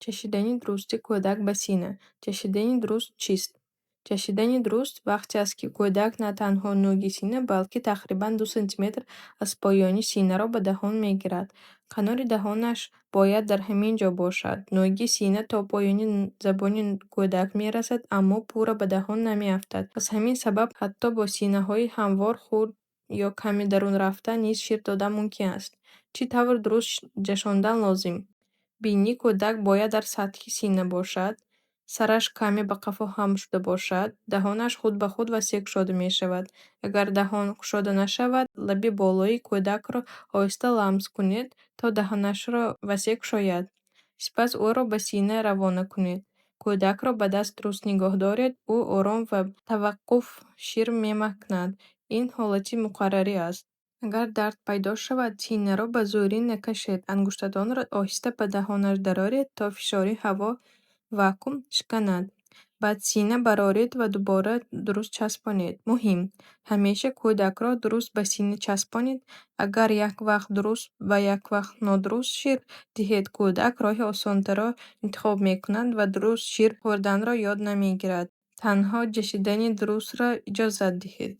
Чашидани дурусти кӯдак ба сина. Чашидани дуруст чист? Чашидани дуруст вақте аст, ки кӯдак на танҳо нӯги сина, балки тақрибан 2 сантиметр аз поёни синаро ба даҳон мегирад. Қанори даҳонаш бояд дар ҳамин ҷо бошад. Нӯги сина то поёни забони кӯдак мерасад, аммо пурра ба даҳон намеафтад. Аз ҳамин сабаб ҳатто бо синаҳои ҳамвор хурд ё каме дарунрафта низ шир додан мумкин аст. Чӣ тавр дуруст ҷашондан лозим? Бинии кӯдак бояд дар сатҳи сина бошад, сараш каме ба қафо ҳам шуда бошад, даҳонаш худ ба худ васеъ кушода мешавад. Агар даҳон кушода нашавад, лаби болои кӯдакро оҳиста ламс кунед, то даҳонашро васеъ кушояд. Сипас ӯро ба сина равона кунед. Кӯдакро ба даст дуруст нигоҳ доред, ӯ ором ва таваққуф шир мемакнад. Ин ҳолати муқаррарӣ аст. Агар дард пайдо шавад, синаро ба зӯрӣ накашед. Ангуштатонро оҳиста ба даҳонаш дароред, то фишори ҳаво вакуум шиканад. Баъд сина бароред ва дубора дуруст часпонед. Муҳим: ҳамеша кӯдакро дуруст ба сина часпонед. Агар як вақт дуруст ва як вақт нодуруст шир диҳед, кӯдак роҳи осонтарро интихоб мекунад ва дуруст шир хӯрданро ёд намегирад. Танҳо ҷашидани дурустро иҷозат диҳед.